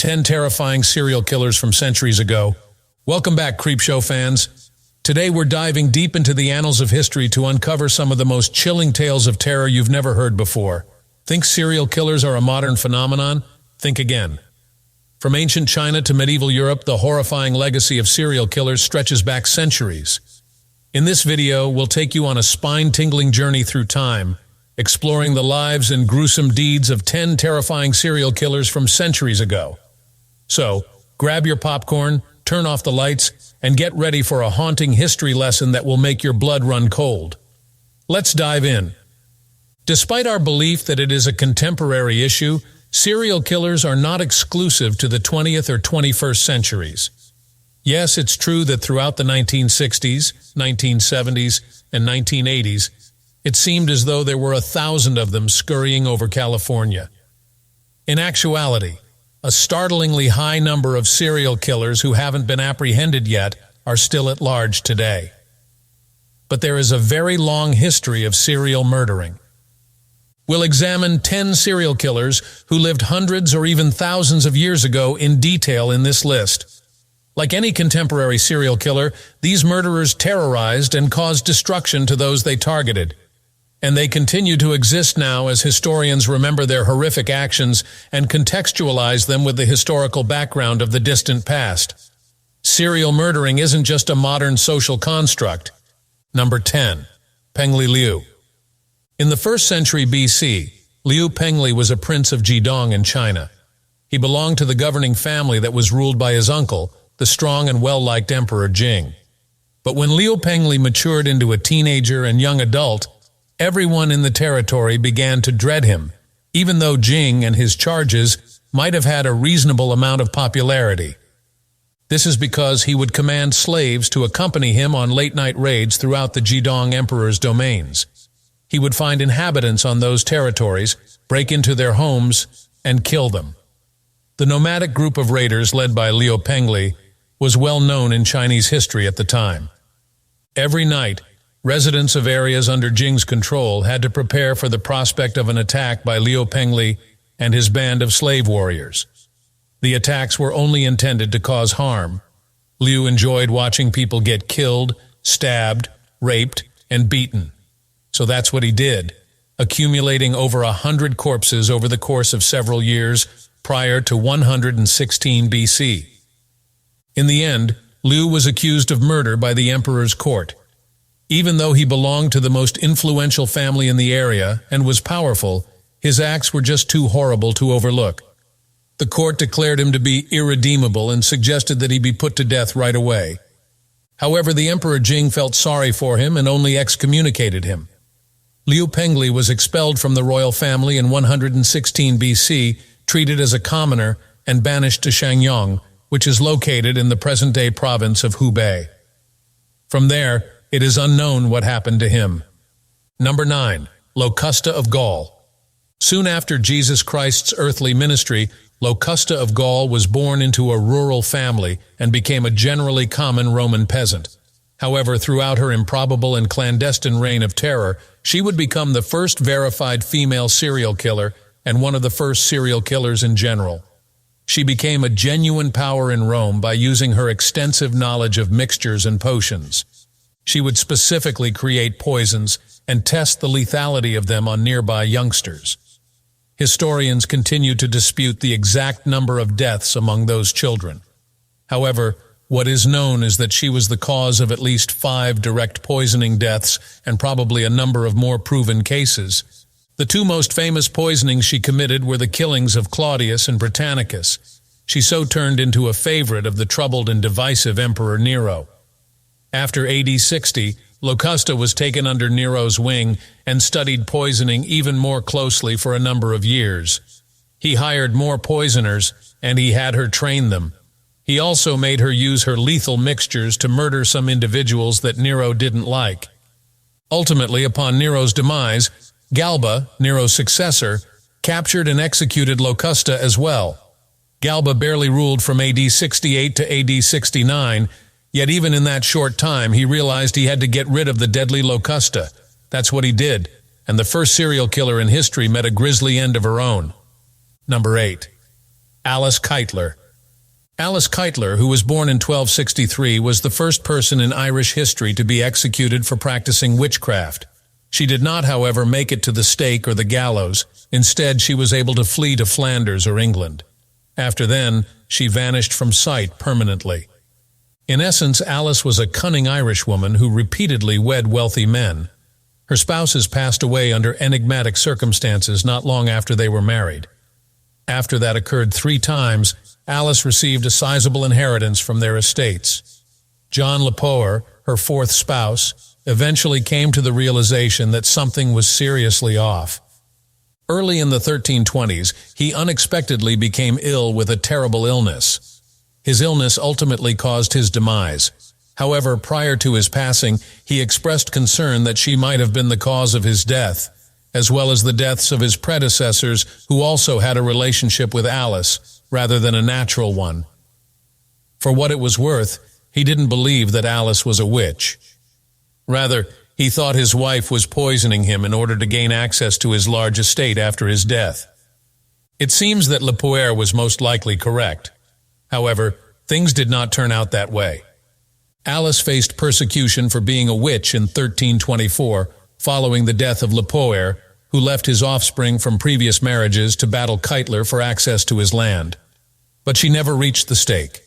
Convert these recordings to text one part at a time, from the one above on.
10 terrifying serial killers from centuries ago. Welcome back, Creepshow fans. Today we're diving deep into the annals of history to uncover some of the most chilling tales of terror you've never heard before. Think serial killers are a modern phenomenon? Think again. From ancient China to medieval Europe, the horrifying legacy of serial killers stretches back centuries. In this video, we'll take you on a spine-tingling journey through time, exploring the lives and gruesome deeds of 10 terrifying serial killers from centuries ago. So, grab your popcorn, turn off the lights, and get ready for a haunting history lesson that will make your blood run cold. Let's dive in. Despite our belief that it is a contemporary issue, serial killers are not exclusive to the 20th or 21st centuries. Yes, it's true that throughout the 1960s, 1970s, and 1980s, it seemed as though there were 1,000 of them scurrying over California. In actuality, a startlingly high number of serial killers who haven't been apprehended yet are still at large today. But there is a very long history of serial murdering. We'll examine 10 serial killers who lived hundreds or even thousands of years ago in detail in this list. Like any contemporary serial killer, these murderers terrorized and caused destruction to those they targeted. And they continue to exist now as historians remember their horrific actions and contextualize them with the historical background of the distant past. Serial murdering isn't just a modern social construct. Number 10. Pengli Liu. In the 1st century BC, Liu Pengli was a prince of Jidong in China. He belonged to the governing family that was ruled by his uncle, the strong and well-liked Emperor Jing. But when Liu Pengli matured into a teenager and young adult, everyone in the territory began to dread him, even though Jing and his charges might have had a reasonable amount of popularity. This is because he would command slaves to accompany him on late-night raids throughout the Jidong Emperor's domains. He would find inhabitants on those territories, break into their homes, and kill them. The nomadic group of raiders led by Liu Pengli was well known in Chinese history at the time. Every night, residents of areas under Jing's control had to prepare for the prospect of an attack by Liu Pengli and his band of slave warriors. The attacks were only intended to cause harm. Liu enjoyed watching people get killed, stabbed, raped, and beaten. So that's what he did, accumulating over 100 corpses over the course of several years prior to 116 BC. In the end, Liu was accused of murder by the emperor's court. Even though he belonged to the most influential family in the area and was powerful, his acts were just too horrible to overlook. The court declared him to be irredeemable and suggested that he be put to death right away. However, the Emperor Jing felt sorry for him and only excommunicated him. Liu Pengli was expelled from the royal family in 116 BC, treated as a commoner, and banished to Shangyong, which is located in the present-day province of Hubei. From there, it is unknown what happened to him. Number 9. Locusta of Gaul. Soon after Jesus Christ's earthly ministry, Locusta of Gaul was born into a rural family and became a generally common Roman peasant. However, throughout her improbable and clandestine reign of terror, she would become the first verified female serial killer and one of the first serial killers in general. She became a genuine power in Rome by using her extensive knowledge of mixtures and potions. She would specifically create poisons and test the lethality of them on nearby youngsters. Historians continue to dispute the exact number of deaths among those children. However, what is known is that she was the cause of at least 5 direct poisoning deaths and probably a number of more proven cases. The 2 most famous poisonings she committed were the killings of Claudius and Britannicus. She so turned into a favorite of the troubled and divisive Emperor Nero. After AD 60, Locusta was taken under Nero's wing and studied poisoning even more closely for a number of years. He hired more poisoners, and he had her train them. He also made her use her lethal mixtures to murder some individuals that Nero didn't like. Ultimately, upon Nero's demise, Galba, Nero's successor, captured and executed Locusta as well. Galba barely ruled from AD 68 to AD 69, yet even in that short time he realized he had to get rid of the deadly Locusta. That's what he did, and the first serial killer in history met a grisly end of her own. Number 8. Alice Kyteler. Alice Kyteler, who was born in 1263, was the first person in Irish history to be executed for practicing witchcraft. She did not, however, make it to the stake or the gallows. Instead, she was able to flee to Flanders or England. After then, she vanished from sight permanently. In essence, Alice was a cunning Irish woman who repeatedly wed wealthy men. Her spouses passed away under enigmatic circumstances not long after they were married. After that occurred 3 times, Alice received a sizable inheritance from their estates. John Le Poer, her 4th spouse, eventually came to the realization that something was seriously off. Early in the 1320s, he unexpectedly became ill with a terrible illness. His illness ultimately caused his demise. However, prior to his passing, he expressed concern that she might have been the cause of his death, as well as the deaths of his predecessors who also had a relationship with Alice, rather than a natural one. For what it was worth, he didn't believe that Alice was a witch. Rather, he thought his wife was poisoning him in order to gain access to his large estate after his death. It seems that Le Poer was most likely correct. However, things did not turn out that way. Alice faced persecution for being a witch in 1324, following the death of Le Poer, who left his offspring from previous marriages to battle Kyteler for access to his land. But she never reached the stake.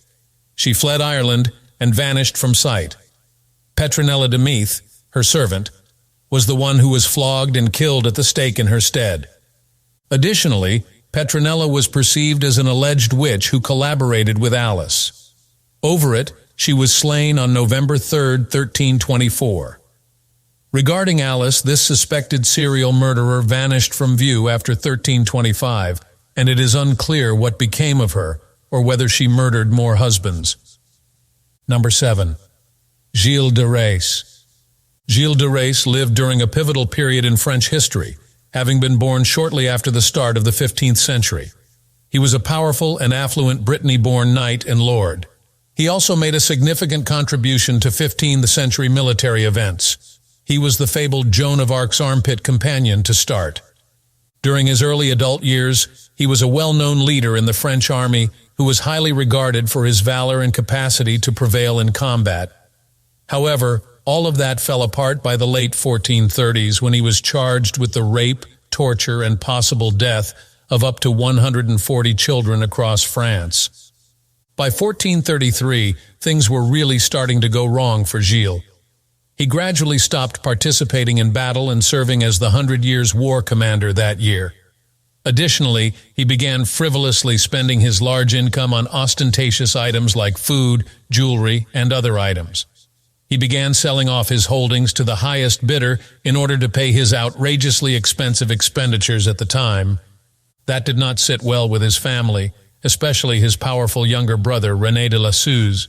She fled Ireland and vanished from sight. Petronella de Meath, her servant, was the one who was flogged and killed at the stake in her stead. Additionally, Petronella was perceived as an alleged witch who collaborated with Alice. Over it, she was slain on November 3, 1324. Regarding Alice, this suspected serial murderer vanished from view after 1325, and it is unclear what became of her, or whether she murdered more husbands. Number 7. Gilles de Rais. Gilles de Rais lived during a pivotal period in French history, having been born shortly after the start of the 15th century. He was a powerful and affluent Brittany-born knight and lord. He also made a significant contribution to 15th century military events. He was the fabled Joan of Arc's armpit companion to start. During his early adult years, he was a well-known leader in the French army who was highly regarded for his valor and capacity to prevail in combat. However, all of that fell apart by the late 1430s when he was charged with the rape, torture, and possible death of up to 140 children across France. By 1433, things were really starting to go wrong for Gilles. He gradually stopped participating in battle and serving as the 100 Years' War commander that year. Additionally, he began frivolously spending his large income on ostentatious items like food, jewelry, and other items. He began selling off his holdings to the highest bidder in order to pay his outrageously expensive expenditures at the time. That did not sit well with his family, especially his powerful younger brother René de la Suze.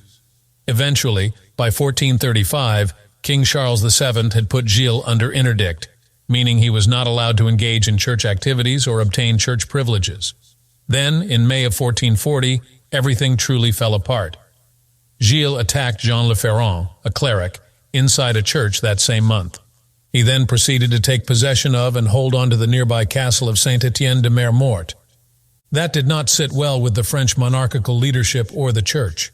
Eventually, by 1435, King Charles VII had put Gilles under interdict, meaning he was not allowed to engage in church activities or obtain church privileges. Then, in May of 1440, everything truly fell apart. Gilles attacked Jean Le Ferrand, a cleric, inside a church that same month. He then proceeded to take possession of and hold on to the nearby castle of Saint-Étienne de Mer-Morte. That did not sit well with the French monarchical leadership or the church.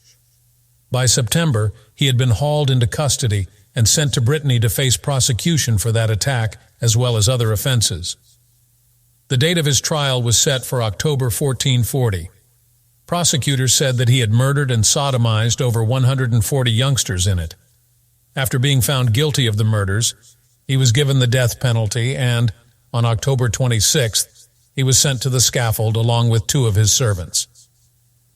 By September, he had been hauled into custody and sent to Brittany to face prosecution for that attack, as well as other offenses. The date of his trial was set for October 1440. Prosecutors said that he had murdered and sodomized over 140 youngsters in it. After being found guilty of the murders, he was given the death penalty and, on October 26th, he was sent to the scaffold along with 2 of his servants.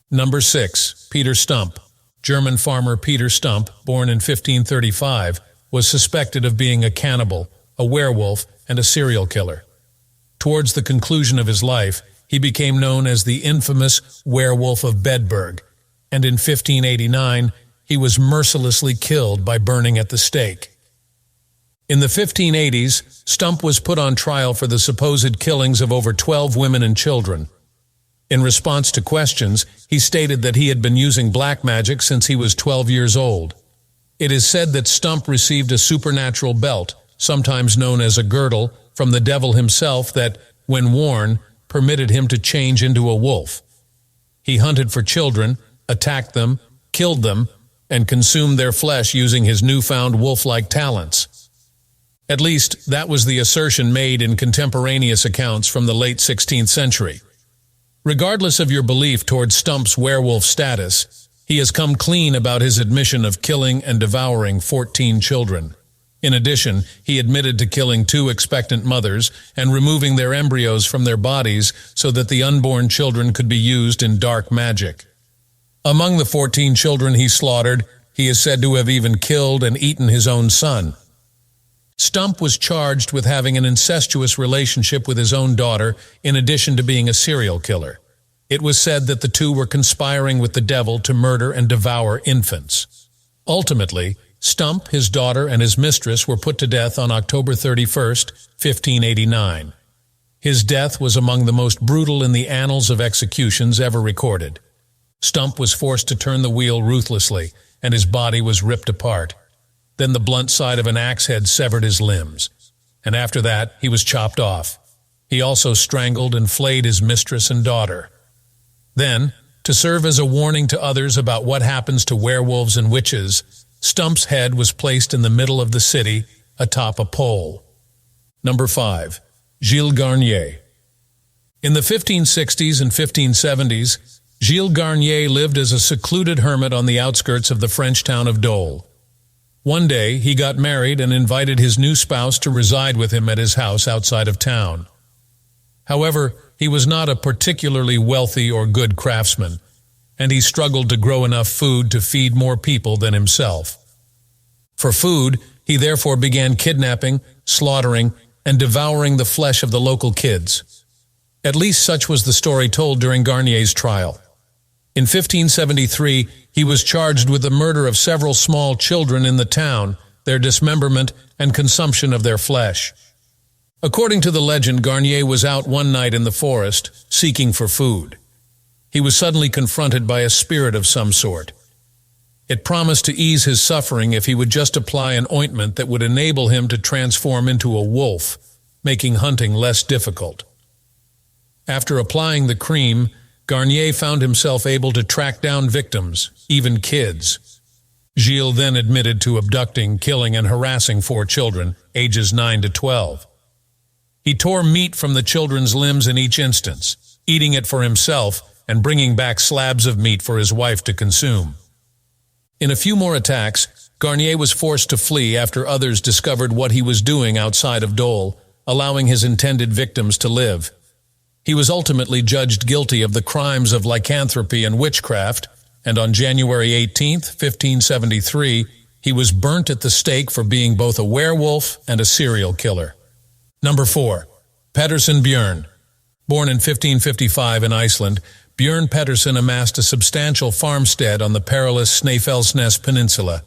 Number 6. Peter Stumpp. German farmer Peter Stumpp, born in 1535, was suspected of being a cannibal, a werewolf, and a serial killer. Towards the conclusion of his life, he became known as the infamous Werewolf of Bedburg, and in 1589 he was mercilessly killed by burning at the stake. In the 1580s, Stumpp was put on trial for the supposed killings of over 12 women and children. In response to questions, he stated that he had been using black magic since he was 12 years old. It is said that Stumpp received a supernatural belt, sometimes known as a girdle, from the devil himself that, when worn, permitted him to change into a wolf. He hunted for children, attacked them, killed them, and consumed their flesh using his newfound wolf-like talents. At least, that was the assertion made in contemporaneous accounts from the late 16th century. Regardless of your belief towards Stumpp's werewolf status, he has come clean about his admission of killing and devouring 14 children. In addition, he admitted to killing 2 expectant mothers and removing their embryos from their bodies so that the unborn children could be used in dark magic. Among the 14 children he slaughtered, he is said to have even killed and eaten his own son. Stumpp was charged with having an incestuous relationship with his own daughter in addition to being a serial killer. It was said that the two were conspiring with the devil to murder and devour infants. Ultimately, Stumpp, his daughter, and his mistress were put to death on October 31st, 1589. His death was among the most brutal in the annals of executions ever recorded. Stumpp was forced to turn the wheel ruthlessly, and his body was ripped apart. Then the blunt side of an axe head severed his limbs, and after that he was chopped off. He also strangled and flayed his mistress and daughter. Then, to serve as a warning to others about what happens to werewolves and witches, Stumpp's head was placed in the middle of the city, atop a pole. Number 5. Gilles Garnier. In the 1560s and 1570s, Gilles Garnier lived as a secluded hermit on the outskirts of the French town of Dole. One day, he got married and invited his new spouse to reside with him at his house outside of town. However, he was not a particularly wealthy or good craftsman, and he struggled to grow enough food to feed more people than himself. For food, he therefore began kidnapping, slaughtering, and devouring the flesh of the local kids. At least such was the story told during Garnier's trial. In 1573, he was charged with the murder of several small children in the town, their dismemberment, and consumption of their flesh. According to the legend, Garnier was out one night in the forest, seeking for food. He was suddenly confronted by a spirit of some sort. It promised to ease his suffering if he would just apply an ointment that would enable him to transform into a wolf, making hunting less difficult. After applying the cream, Garnier found himself able to track down victims, even kids. Gilles then admitted to abducting, killing, and harassing 4 children, ages 9 to 12. He tore meat from the children's limbs in each instance, eating it for himself and bringing back slabs of meat for his wife to consume. In a few more attacks, Garnier was forced to flee after others discovered what he was doing outside of Dole, allowing his intended victims to live. He was ultimately judged guilty of the crimes of lycanthropy and witchcraft, and on January 18, 1573, he was burnt at the stake for being both a werewolf and a serial killer. Number 4. Pétursson Björn. Born in 1555 in Iceland, Björn Pétursson amassed a substantial farmstead on the perilous Snæfellsnes Peninsula.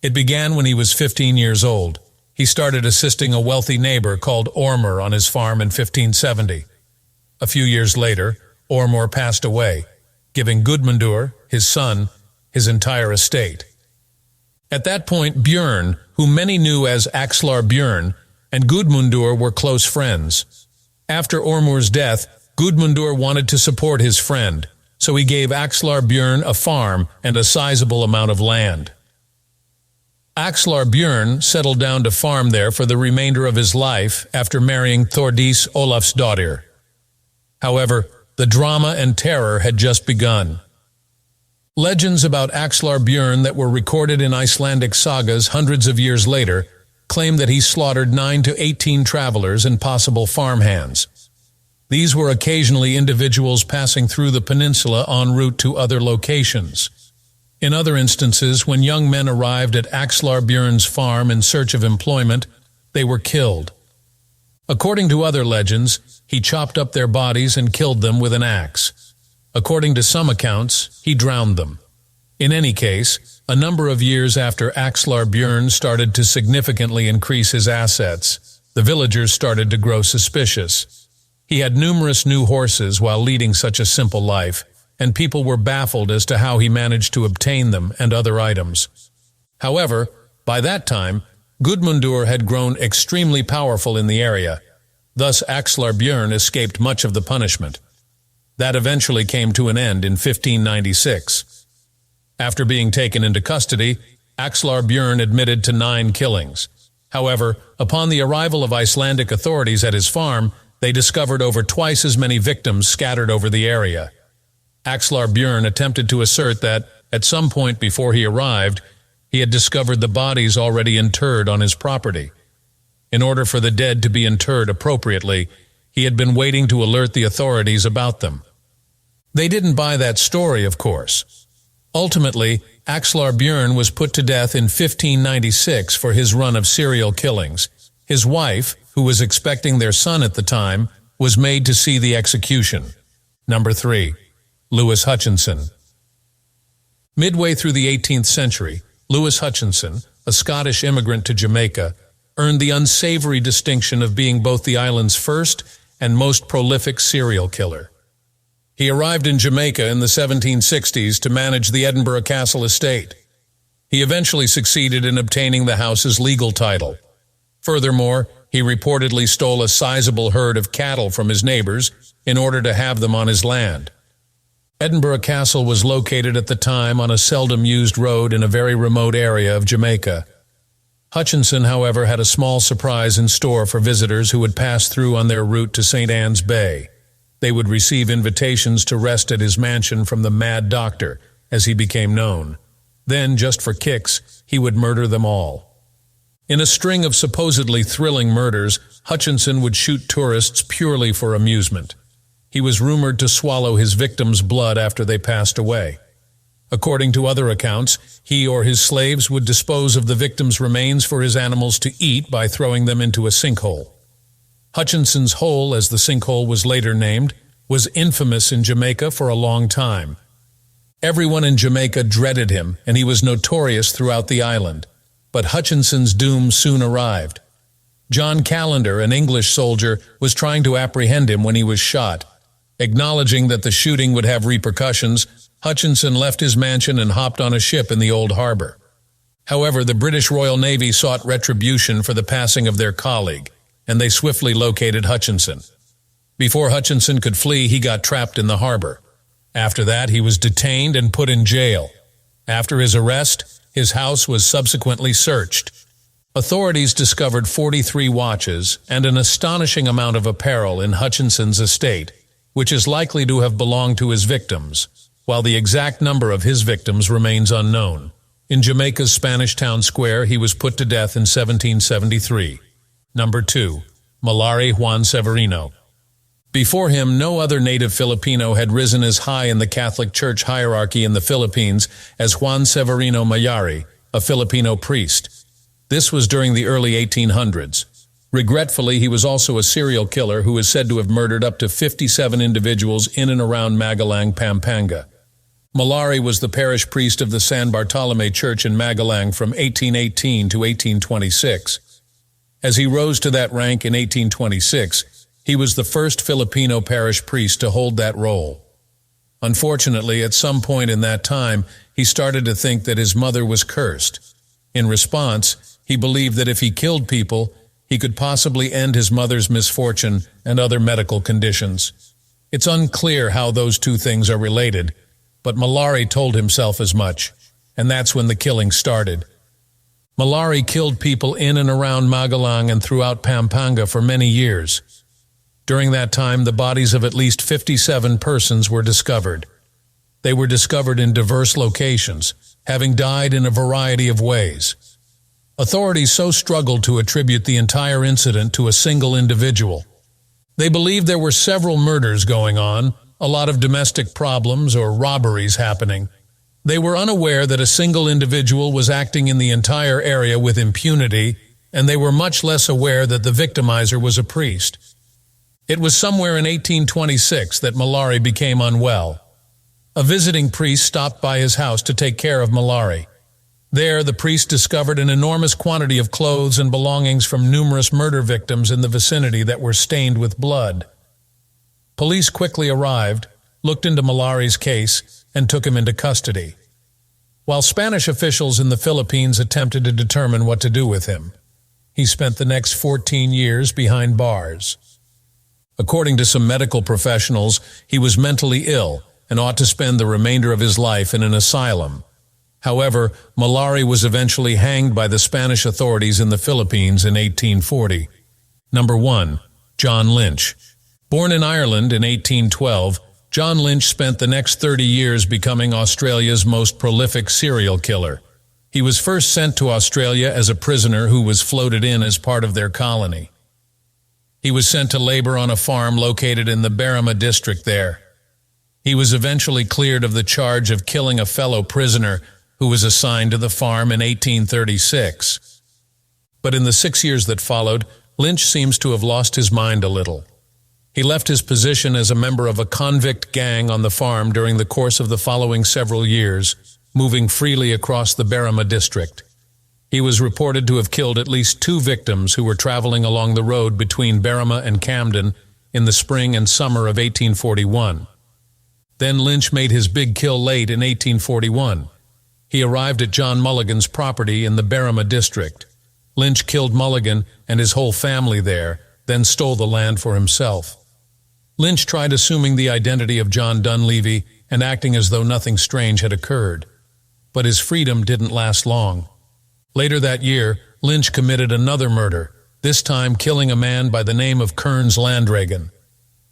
It began when he was 15 years old. He started assisting a wealthy neighbor called Ormur on his farm in 1570. A few years later, Ormur passed away, giving Gudmundur, his son, his entire estate. At that point, Björn, whom many knew as Axlar Björn, and Gudmundur were close friends. After Ormur's death, Gudmundur wanted to support his friend, so he gave Axlar Björn a farm and a sizable amount of land. Axlar Björn settled down to farm there for the remainder of his life after marrying Thordis Olafsdottir. However, the drama and terror had just begun. Legends about Axlar Björn that were recorded in Icelandic sagas hundreds of years later claim that he slaughtered 9 to 18 travelers and possible farmhands. These were occasionally individuals passing through the peninsula en route to other locations. In other instances, when young men arrived at Axlar Björn's farm in search of employment, they were killed. According to other legends, he chopped up their bodies and killed them with an axe. According to some accounts, he drowned them. In any case, a number of years after Axlar Björn started to significantly increase his assets, the villagers started to grow suspicious. He had numerous new horses while leading such a simple life, and people were baffled as to how he managed to obtain them and other items. However, by that time, Gudmundur had grown extremely powerful in the area. Thus, Axlar Björn escaped much of the punishment. That eventually came to an end in 1596. After being taken into custody, Axlar Björn admitted to 9 killings. However, upon the arrival of Icelandic authorities at his farm, they discovered over twice as many victims scattered over the area. Axlar Björn attempted to assert that, at some point before he arrived, he had discovered the bodies already interred on his property. In order for the dead to be interred appropriately, he had been waiting to alert the authorities about them. They didn't buy that story, of course. Ultimately, Axlar Björn was put to death in 1596 for his run of serial killings. His wife, who was expecting their son at the time, was made to see the execution. Number 3. Louis Hutchinson. Midway through the 18th century, Louis Hutchinson, a Scottish immigrant to Jamaica, earned the unsavory distinction of being both the island's first and most prolific serial killer. He arrived in Jamaica in the 1760s to manage the Edinburgh Castle estate. He eventually succeeded in obtaining the house's legal title. Furthermore, he reportedly stole a sizable herd of cattle from his neighbors in order to have them on his land. Edinburgh Castle was located at the time on a seldom-used road in a very remote area of Jamaica. Hutchinson, however, had a small surprise in store for visitors who would pass through on their route to St. Anne's Bay. They would receive invitations to rest at his mansion from the Mad Doctor, as he became known. Then, just for kicks, he would murder them all. In a string of supposedly thrilling murders, Hutchinson would shoot tourists purely for amusement. He was rumored to swallow his victims' blood after they passed away. According to other accounts, he or his slaves would dispose of the victims' remains for his animals to eat by throwing them into a sinkhole. Hutchinson's hole, as the sinkhole was later named, was infamous in Jamaica for a long time. Everyone in Jamaica dreaded him, and he was notorious throughout the island. But Hutchinson's doom soon arrived. John Calendar, an English soldier, was trying to apprehend him when he was shot. Acknowledging that the shooting would have repercussions, Hutchinson left his mansion and hopped on a ship in the old harbor. However, the British Royal Navy sought retribution for the passing of their colleague, and they swiftly located Hutchinson. Before Hutchinson could flee, he got trapped in the harbor. After that, he was detained and put in jail. After his arrest, his house was subsequently searched. Authorities discovered 43 watches and an astonishing amount of apparel in Hutchinson's estate, which is likely to have belonged to his victims, while the exact number of his victims remains unknown. In Jamaica's Spanish Town Square, he was put to death in 1773. Number 2. Mallari Juan Severino. Before him, no other native Filipino had risen as high in the Catholic Church hierarchy in the Philippines as Juan Severino Mallari, a Filipino priest. This was during the early 1800s. Regretfully, he was also a serial killer who is said to have murdered up to 57 individuals in and around Magalang, Pampanga. Mallari was the parish priest of the San Bartolome Church in Magalang from 1818 to 1826. As he rose to that rank in 1826, he was the first Filipino parish priest to hold that role. Unfortunately, at some point in that time, he started to think that his mother was cursed. In response, he believed that if he killed people, he could possibly end his mother's misfortune and other medical conditions. It's unclear how those two things are related, but Mallari told himself as much, and that's when the killing started. Mallari killed people in and around Magalang and throughout Pampanga for many years. During that time, the bodies of at least 57 persons were discovered. They were discovered in diverse locations, having died in a variety of ways. Authorities so struggled to attribute the entire incident to a single individual. They believed there were several murders going on, a lot of domestic problems or robberies happening. They were unaware that a single individual was acting in the entire area with impunity, and they were much less aware that the victimizer was a priest. It was somewhere in 1826 that Mallari became unwell. A visiting priest stopped by his house to take care of Mallari. There, the priest discovered an enormous quantity of clothes and belongings from numerous murder victims in the vicinity that were stained with blood. Police quickly arrived, looked into Mallari's case, and took him into custody, while Spanish officials in the Philippines attempted to determine what to do with him. He spent the next 14 years behind bars. According to some medical professionals, he was mentally ill and ought to spend the remainder of his life in an asylum. However, Mallari was eventually hanged by the Spanish authorities in the Philippines in 1840. Number 1. John Lynch. Born in Ireland in 1812, John Lynch spent the next 30 years becoming Australia's most prolific serial killer. He was first sent to Australia as a prisoner who was floated in as part of their colony. He was sent to labor on a farm located in the Berrima district there. He was eventually cleared of the charge of killing a fellow prisoner who was assigned to the farm in 1836. But in the 6 years that followed, Lynch seems to have lost his mind a little. He left his position as a member of a convict gang on the farm during the course of the following several years, moving freely across the Berrima district. He was reported to have killed at least 2 victims who were traveling along the road between Berrima and Camden in the spring and summer of 1841. Then Lynch made his big kill late in 1841. He arrived at John Mulligan's property in the Berrima district. Lynch killed Mulligan and his whole family there, then stole the land for himself. Lynch tried assuming the identity of John Dunleavy and acting as though nothing strange had occurred. But his freedom didn't last long. Later that year, Lynch committed another murder, this time killing a man by the name of Kearns Landregan.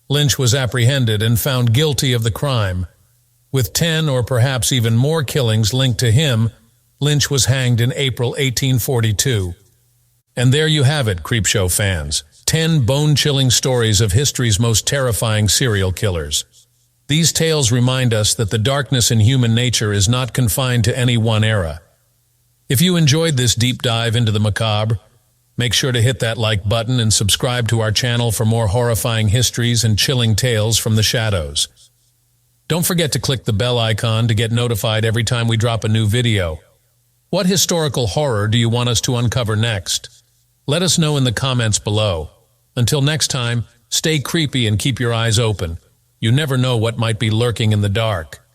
Lynch was apprehended and found guilty of the crime. With 10 or perhaps even more killings linked to him, Lynch was hanged in April 1842. And there you have it, Creepshow fans. 10 bone-chilling stories of history's most terrifying serial killers. These tales remind us that the darkness in human nature is not confined to any one era. If you enjoyed this deep dive into the macabre, make sure to hit that like button and subscribe to our channel for more horrifying histories and chilling tales from the shadows. Don't forget to click the bell icon to get notified every time we drop a new video. What historical horror do you want us to uncover next? Let us know in the comments below. Until next time, stay creepy and keep your eyes open. You never know what might be lurking in the dark.